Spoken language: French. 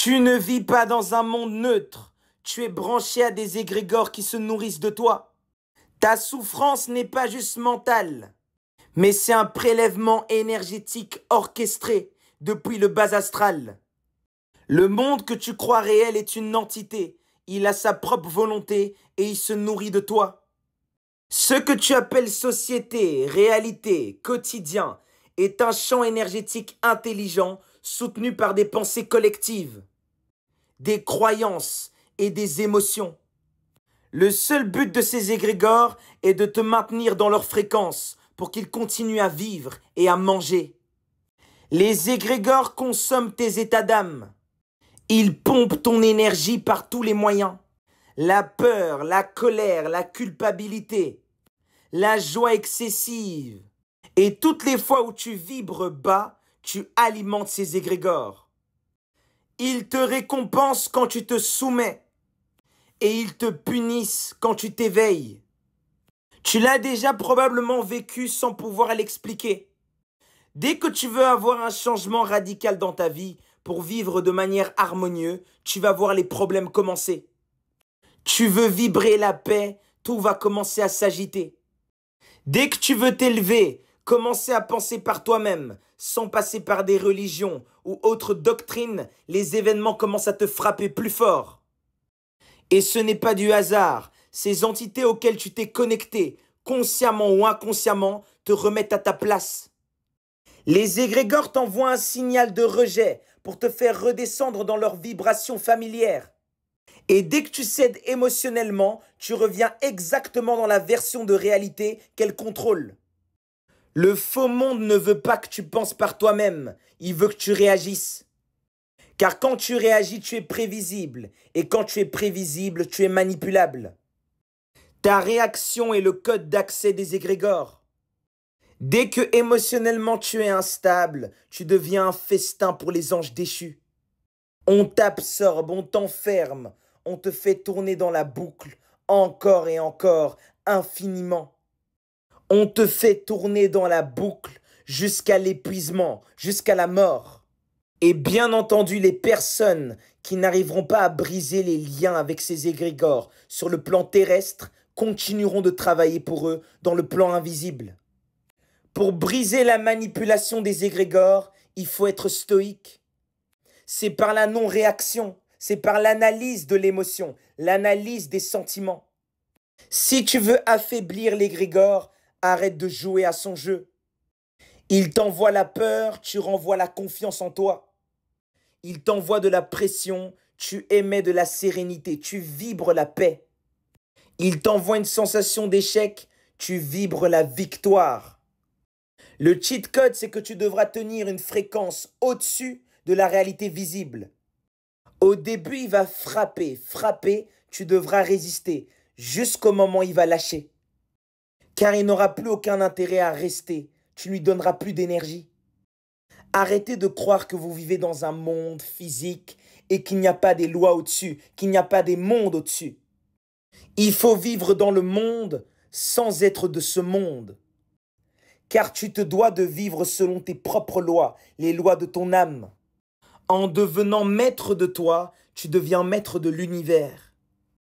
Tu ne vis pas dans un monde neutre. Tu es branché à des égrégores qui se nourrissent de toi. Ta souffrance n'est pas juste mentale, mais c'est un prélèvement énergétique orchestré depuis le bas astral. Le monde que tu crois réel est une entité. Il a sa propre volonté et il se nourrit de toi. Ce que tu appelles société, réalité, quotidien, est un champ énergétique intelligent soutenu par des pensées collectives, des croyances et des émotions. Le seul but de ces égrégores est de te maintenir dans leur fréquence pour qu'ils continuent à vivre et à manger. Les égrégores consomment tes états d'âme. Ils pompent ton énergie par tous les moyens. La peur, la colère, la culpabilité, la joie excessive. Et toutes les fois où tu vibres bas, tu alimentes ces égrégores. Ils te récompensent quand tu te soumets. Et ils te punissent quand tu t'éveilles. Tu l'as déjà probablement vécu sans pouvoir l'expliquer. Dès que tu veux avoir un changement radical dans ta vie pour vivre de manière harmonieuse, tu vas voir les problèmes commencer. Tu veux vibrer la paix, tout va commencer à s'agiter. Dès que tu veux t'élever, commencer à penser par toi-même, sans passer par des religions ou autres doctrines, les événements commencent à te frapper plus fort. Et ce n'est pas du hasard. Ces entités auxquelles tu t'es connecté, consciemment ou inconsciemment, te remettent à ta place. Les égrégores t'envoient un signal de rejet pour te faire redescendre dans leur vibration familière. Et dès que tu cèdes émotionnellement, tu reviens exactement dans la version de réalité qu'elle contrôle. Le faux monde ne veut pas que tu penses par toi-même, il veut que tu réagisses. Car quand tu réagis, tu es prévisible. Et quand tu es prévisible, tu es manipulable. Ta réaction est le code d'accès des égrégores. Dès que émotionnellement tu es instable, tu deviens un festin pour les anges déchus. On t'absorbe, on t'enferme, on te fait tourner dans la boucle, encore et encore, infiniment. On te fait tourner dans la boucle jusqu'à l'épuisement, jusqu'à la mort. Et bien entendu, les personnes qui n'arriveront pas à briser les liens avec ces égrégores sur le plan terrestre continueront de travailler pour eux dans le plan invisible. Pour briser la manipulation des égrégores, il faut être stoïque. C'est par la non-réaction, c'est par l'analyse de l'émotion, l'analyse des sentiments. Si tu veux affaiblir l'égrégore, arrête de jouer à son jeu. Il t'envoie la peur, tu renvoies la confiance en toi. Il t'envoie de la pression, tu émets de la sérénité, tu vibres la paix. Il t'envoie une sensation d'échec, tu vibres la victoire. Le cheat code, c'est que tu devras tenir une fréquence au-dessus de la réalité visible. Au début, il va frapper, tu devras résister, jusqu'au moment où il va lâcher. Car il n'aura plus aucun intérêt à rester, tu ne lui donneras plus d'énergie. Arrêtez de croire que vous vivez dans un monde physique et qu'il n'y a pas des lois au-dessus, qu'il n'y a pas des mondes au-dessus. Il faut vivre dans le monde sans être de ce monde. Car tu te dois de vivre selon tes propres lois, les lois de ton âme. En devenant maître de toi, tu deviens maître de l'univers.